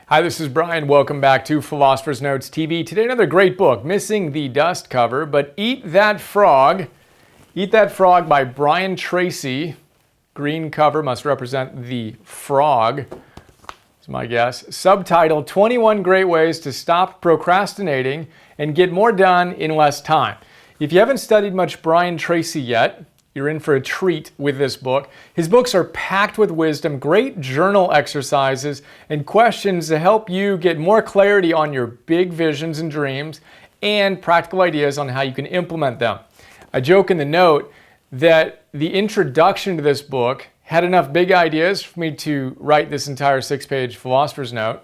Hi, this is Brian. Welcome back to Philosopher's Notes TV. Today, another great book, Missing the Dust cover, but Eat That Frog. Eat That Frog by Brian Tracy. Green cover must represent the frog, is my guess. Subtitle, 21 Great Ways to Stop Procrastinating and Get More Done in Less Time. If you haven't studied much Brian Tracy yet, you're in for a treat with this book. His books are packed with wisdom, great journal exercises, and questions to help you get more clarity on your big visions and dreams and practical ideas on how you can implement them. I joke in the note that the introduction to this book had enough big ideas for me to write this entire 6-page philosopher's note.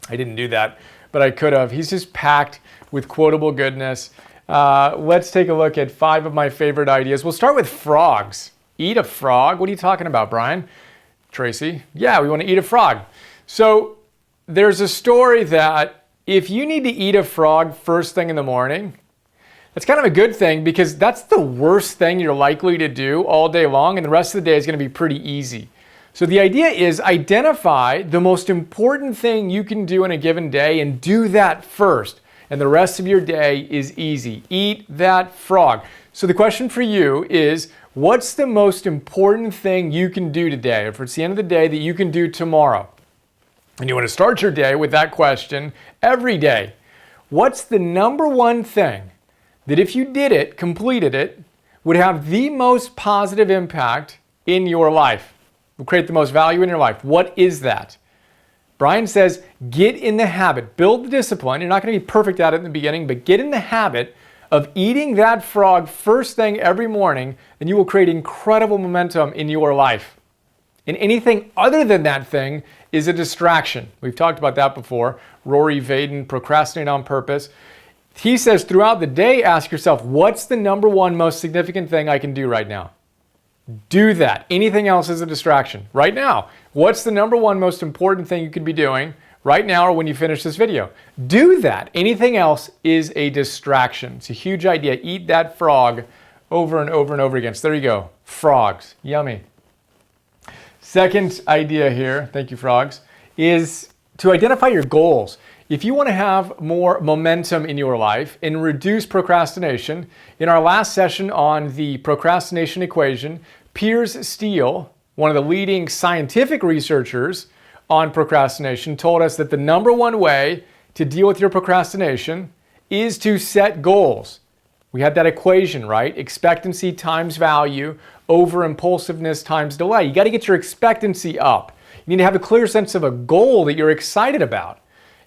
I didn't do that, but I could have. He's just packed with quotable goodness. Let's take a look at 5 of my favorite ideas. We'll start with frogs. Eat a frog? What are you talking about, Brian? Tracy? Yeah, we want to eat a frog. So there's a story that if you need to eat a frog first thing in the morning, that's kind of a good thing because that's the worst thing you're likely to do all day long, and the rest of the day is going to be pretty easy. So the idea is identify the most important thing you can do in a given day and do that first. And the rest of your day is easy. Eat that frog. So the question for you is, what's the most important thing you can do today, if it's the end of the day, that you can do tomorrow? And you want to start your day with that question every day. What's the number one thing that if you did it, completed it, would have the most positive impact in your life, will create the most value in your life? What is that? Brian says, get in the habit, build the discipline. You're not going to be perfect at it in the beginning, but get in the habit of eating that frog first thing every morning, and you will create incredible momentum in your life. And anything other than that thing is a distraction. We've talked about that before. Rory Vaden, Procrastinate on Purpose. He says throughout the day, ask yourself, what's the number one most significant thing I can do right now? Do that. Anything else is a distraction. Right now, what's the number one most important thing you could be doing right now or when you finish this video? Do that. Anything else is a distraction. It's a huge idea. Eat that frog over and over and over again. So there you go. Frogs. Yummy. Second idea here, thank you frogs, is to identify your goals. If you want to have more momentum in your life and reduce procrastination, in our last session on the procrastination equation, Piers Steele, one of the leading scientific researchers on procrastination, told us that the number one way to deal with your procrastination is to set goals. We had that equation, right? Expectancy times value over impulsiveness times delay. You got to get your expectancy up. You need to have a clear sense of a goal that you're excited about.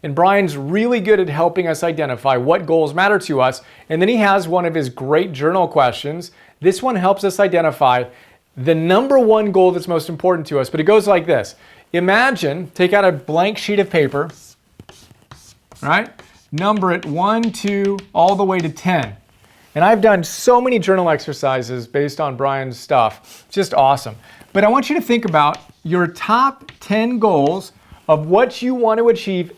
And Brian's really good at helping us identify what goals matter to us. And then he has one of his great journal questions. This one helps us identify the number one goal that's most important to us. But it goes like this. Imagine, take out a blank sheet of paper, right? Number it 1, 2, all the way to 10. And I've done so many journal exercises based on Brian's stuff. Just awesome. But I want you to think about your top 10 goals of what you want to achieve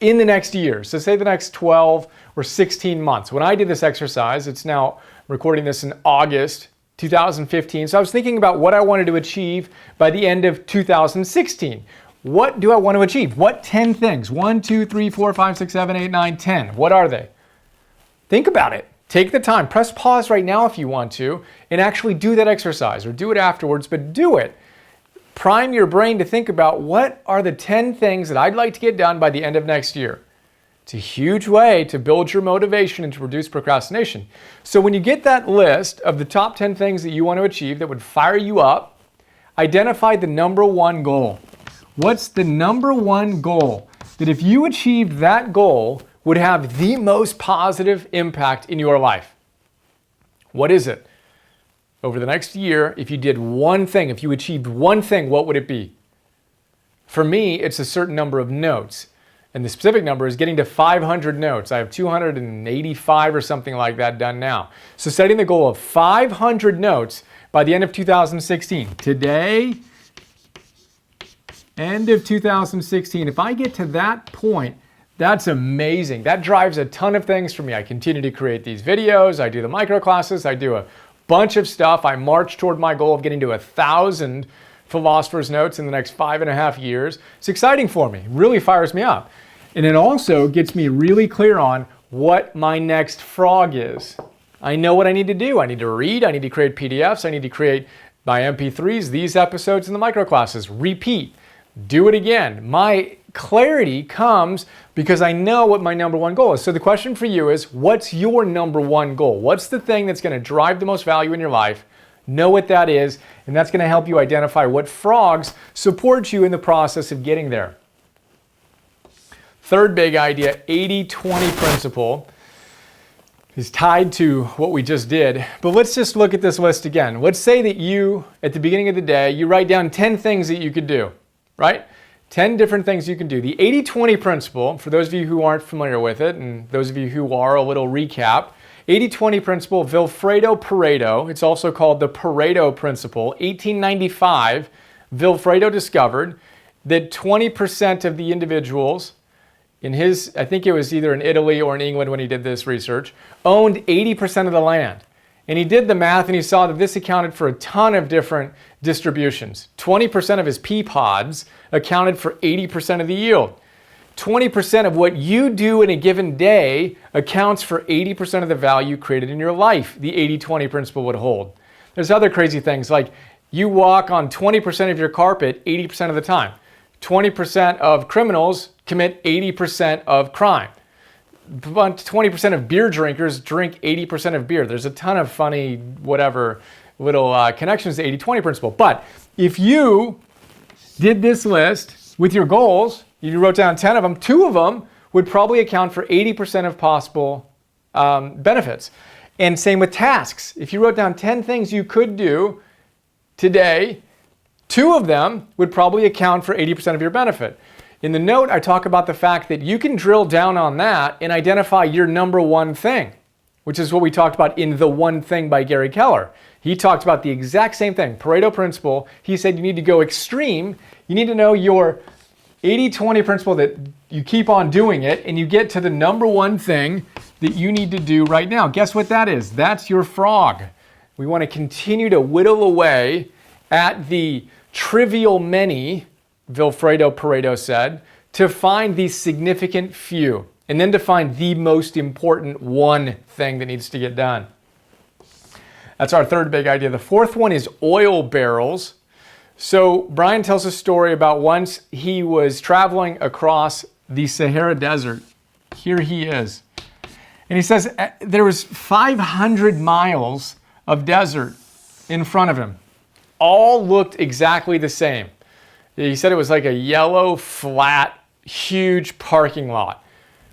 in the next year. So say the next 12 or 16 months. When I did this exercise, it's now recording this in August 2015. So I was thinking about what I wanted to achieve by the end of 2016. What do I want to achieve? What 10 things? 1, 2, 3, 4, 5, 6, 7, 8, 9, 10. What are they? Think about it. Take the time. Press pause right now if you want to and actually do that exercise or do it afterwards, but do it. Prime your brain to think about what are the 10 things that I'd like to get done by the end of next year. It's a huge way to build your motivation and to reduce procrastination. So when you get that list of the top 10 things that you want to achieve that would fire you up, identify the number one goal. What's the number one goal that if you achieved that goal would have the most positive impact in your life? What is it? Over the next year, if you did one thing, if you achieved one thing, what would it be? For me, it's a certain number of notes. And the specific number is getting to 500 notes. I have 285 or something like that done now. So setting the goal of 500 notes by the end of 2016. Today, end of 2016. If I get to that point, that's amazing. That drives a ton of things for me. I continue to create these videos. I do the micro classes. I do a bunch of stuff. I march toward my goal of getting to 1,000 Philosopher's Notes in the next 5.5 years. It's exciting for me, really fires me up. And it also gets me really clear on what my next frog is. I know what I need to do. I need to read, I need to create PDFs, I need to create my MP3s, these episodes in the micro classes, repeat, do it again. My clarity comes because I know what my number one goal is. So the question for you is, what's your number one goal? What's the thing that's going to drive the most value in your life? Know what that is, and that's going to help you identify what frogs support you in the process of getting there. Third big idea, 80-20 principle, is tied to what we just did. But let's just look at this list again. Let's say that you, at the beginning of the day, you write down 10 things that you could do, right? 10 different things you can do. The 80-20 principle, for those of you who aren't familiar with it, and those of you who are, a little recap. 80-20 principle, Vilfredo Pareto. It's also called the Pareto principle. 1895, Vilfredo discovered that 20% of the individuals in his, I think it was either in Italy or in England when he did this research, owned 80% of the land. And he did the math and he saw that this accounted for a ton of different distributions. 20% of his pea pods accounted for 80% of the yield. 20% of what you do in a given day accounts for 80% of the value created in your life. The 80-20 principle would hold. There's other crazy things like you walk on 20% of your carpet 80% of the time. 20% of criminals commit 80% of crime. 20% of beer drinkers drink 80% of beer. There's a ton of funny, whatever, little connections to 80-20 principle. But if you did this list with your goals, you wrote down 10 of them, 2 of them would probably account for 80% of possible benefits. And same with tasks. If you wrote down 10 things you could do today, 2 of them would probably account for 80% of your benefit. In the note, I talk about the fact that you can drill down on that and identify your number one thing, which is what we talked about in The One Thing by Gary Keller. He talked about the exact same thing, Pareto principle. He said you need to go extreme. You need to know your 80-20 principle, that you keep on doing it and you get to the number one thing that you need to do right now. Guess what that is? That's your frog. We want to continue to whittle away at the trivial many, Vilfredo Pareto said, to find the significant few, and then to find the most important one thing that needs to get done. That's our third big idea. The fourth one is oil barrels. So Brian tells a story about once he was traveling across the Sahara Desert. Here he is. And he says there was 500 miles of desert in front of him. All looked exactly the same. He said it was like a yellow, flat, huge parking lot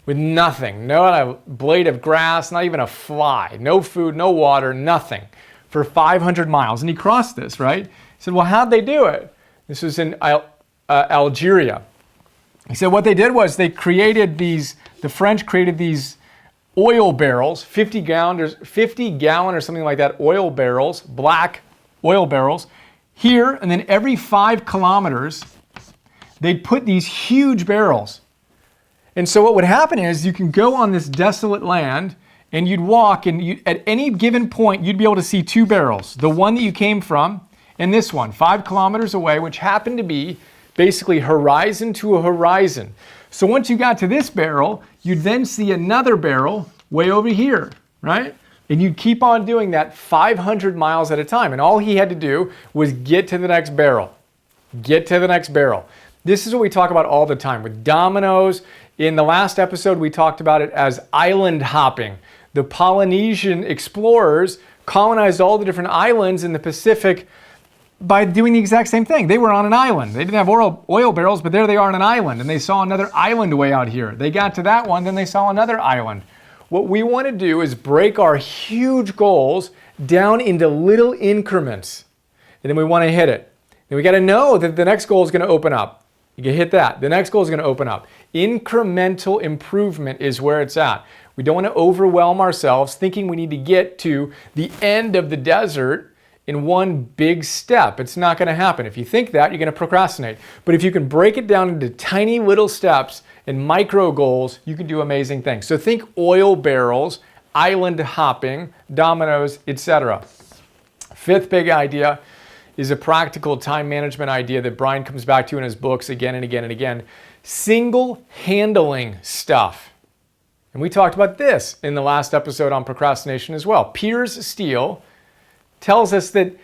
with nothing. Not a blade of grass, not even a fly. No food, no water, nothing for 500 miles. And he crossed this, right? He said, well, how'd they do it? This was in Algeria. He said what they did was the French created these oil barrels, 50 gallon or something like that, oil barrels, black oil barrels, here, and then every 5 kilometers, they'd put these huge barrels. And so what would happen is you can go on this desolate land and you'd walk, and at any given point, you'd be able to see 2 barrels. The one that you came from and this one, 5 kilometers away, which happened to be basically horizon to a horizon. So once you got to this barrel, you'd then see another barrel way over here, right? And you'd keep on doing that 500 miles at a time. And all he had to do was get to the next barrel. Get to the next barrel. This is what we talk about all the time with dominoes. In the last episode, we talked about it as island hopping. The Polynesian explorers colonized all the different islands in the Pacific by doing the exact same thing. They were on an island. They didn't have oil barrels, but there they are on an island. And they saw another island way out here. They got to that one, then they saw another island. What we want to do is break our huge goals down into little increments. And then we want to hit it. Then we got to know that the next goal is going to open up. You can hit that. The next goal is going to open up. Incremental improvement is where it's at. We don't want to overwhelm ourselves thinking we need to get to the end of the desert in one big step. It's not going to happen. If you think that, you're going to procrastinate. But if you can break it down into tiny little steps and micro goals, you can do amazing things. So think oil barrels, island hopping, dominoes, etc. Fifth big idea is a practical time management idea that Brian comes back to in his books again and again and again. Single handling stuff. And we talked about this in the last episode on procrastination as well. Piers Steele tells us that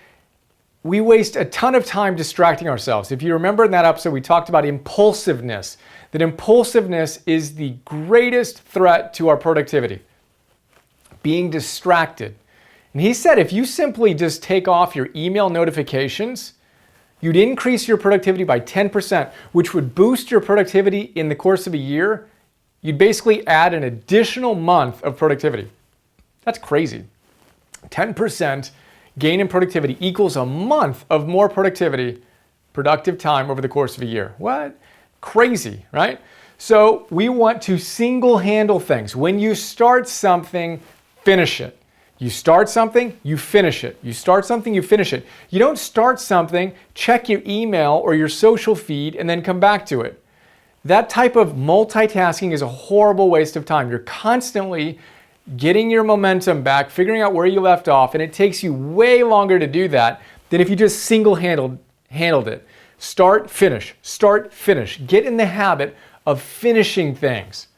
we waste a ton of time distracting ourselves. If you remember in that episode, we talked about impulsiveness, that impulsiveness is the greatest threat to our productivity, being distracted. And he said if you simply just take off your email notifications, you'd increase your productivity by 10%, which would boost your productivity in the course of a year. You'd basically add an additional month of productivity. That's crazy. 10% gain in productivity equals a month of more productive time over the course of a year. What? Crazy, right? So we want to single handle things. When you start something, finish it. You start something, you finish it. You start something, you finish it. You don't start something, check your email or your social feed, and then come back to it. That type of multitasking is a horrible waste of time. You're constantly getting your momentum back, figuring out where you left off, and it takes you way longer to do that than if you just single-handled it. Start, finish, start, finish. Get in the habit of finishing things.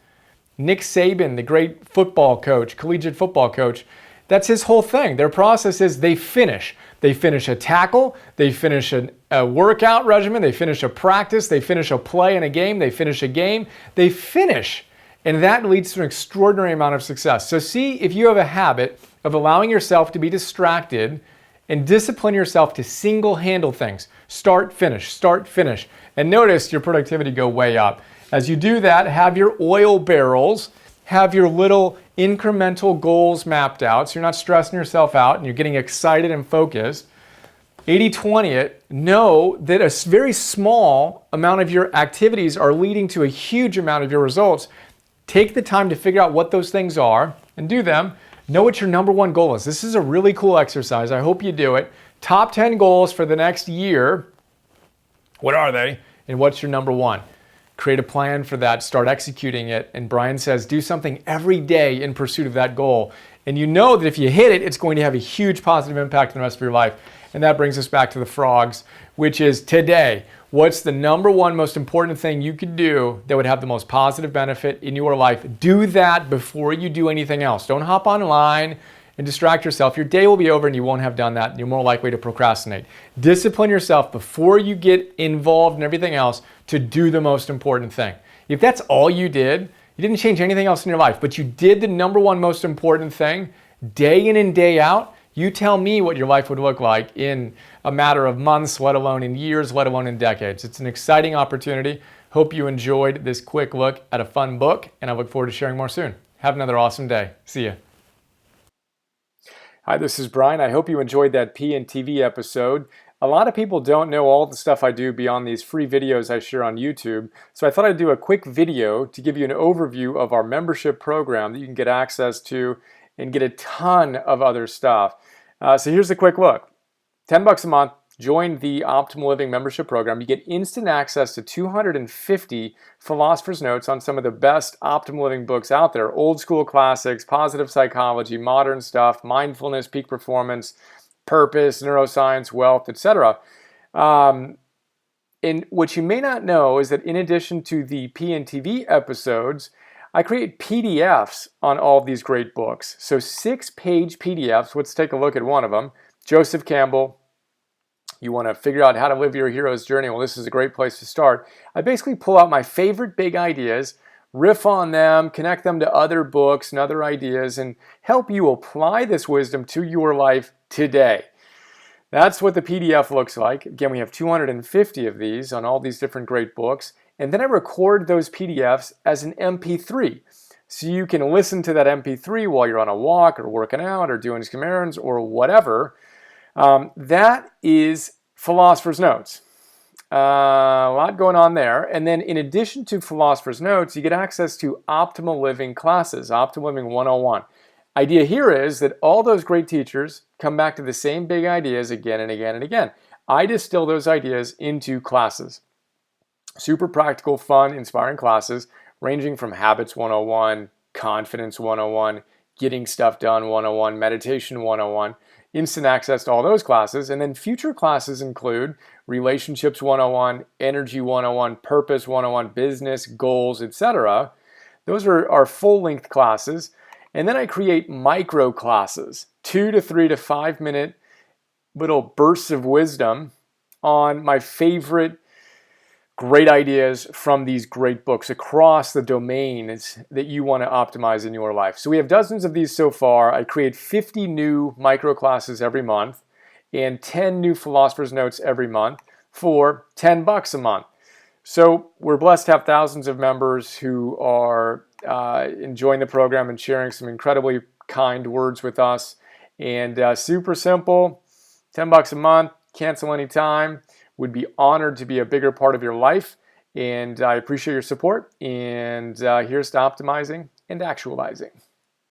Nick Saban, the great football coach, collegiate football coach, that's his whole thing. Their process is they finish. They finish a tackle, they finish a workout regimen, they finish a practice, they finish a play in a game, they finish a game, they finish. And that leads to an extraordinary amount of success. So see if you have a habit of allowing yourself to be distracted and discipline yourself to single-handle things. Start, finish. And notice your productivity go way up. As you do that, have your oil barrels, have your little incremental goals mapped out so you're not stressing yourself out and you're getting excited and focused. 80-20 it. Know that a very small amount of your activities are leading to a huge amount of your results. Take the time to figure out what those things are and do them. Know what your number one goal is. This is a really cool exercise. I hope you do it. Top 10 goals for the next year. What are they? And what's your number one? Create a plan for that. Start executing it. And Brian says do something every day in pursuit of that goal. And you know that if you hit it, it's going to have a huge positive impact on the rest of your life. And that brings us back to the frogs, which is today. What's the number one most important thing you could do that would have the most positive benefit in your life? Do that before you do anything else. Don't hop online and distract yourself. Your day will be over and you won't have done that. And you're more likely to procrastinate. Discipline yourself before you get involved in everything else to do the most important thing. If that's all you did, you didn't change anything else in your life, but you did the number one most important thing day in and day out, you tell me what your life would look like in a matter of months, let alone in years, let alone in decades. It's an exciting opportunity. Hope you enjoyed this quick look at a fun book, and I look forward to sharing more soon. Have another awesome day. See ya. Hi, this is Brian. I hope you enjoyed that P&TV episode. A lot of people don't know all the stuff I do beyond these free videos I share on YouTube, so I thought I'd do a quick video to give you an overview of our membership program that you can get access to and get a ton of other stuff. So here's a quick look. $10 a month, join the Optimal Living membership program. You get instant access to 250 Philosopher's Notes on some of the best Optimal Living books out there. Old school classics, positive psychology, modern stuff, mindfulness, peak performance, purpose, neuroscience, wealth, etc. And what you may not know is that in addition to the P&TV episodes, I create PDFs on all of these great books. So 6-page PDFs. Let's take a look at one of them. Joseph Campbell. You want to figure out how to live your hero's journey. Well, this is a great place to start. I basically pull out my favorite big ideas, riff on them, connect them to other books and other ideas, and help you apply this wisdom to your life today. That's what the PDF looks like. Again, we have 250 of these on all these different great books. And then I record those PDFs as an MP3. So you can listen to that MP3 while you're on a walk or working out or doing some errands or whatever. That is Philosopher's Notes. A lot going on there. And then in addition to Philosopher's Notes, you get access to Optimal Living classes, Optimal Living 101. Idea here is that all those great teachers come back to the same big ideas again and again and again. I distill those ideas into classes. Super practical, fun, inspiring classes ranging from Habits 101, Confidence 101, Getting Stuff Done 101, Meditation 101. instant access to all those classes. And then future classes include Relationships 101, Energy 101, Purpose 101, Business, Goals, etc. Those are our full-length classes. And then I create micro classes, 2 to 3 to 5 minute little bursts of wisdom on my favorite great ideas from these great books across the domains that you want to optimize in your life. So we have dozens of these so far. I create 50 new micro classes every month and 10 new Philosopher's Notes every month for $10 a month. So we're blessed to have thousands of members who are enjoying the program and sharing some incredibly kind words with us. And super simple, $10 a month, cancel anytime. Would be honored to be a bigger part of your life. And I appreciate your support. And here's to optimizing and actualizing.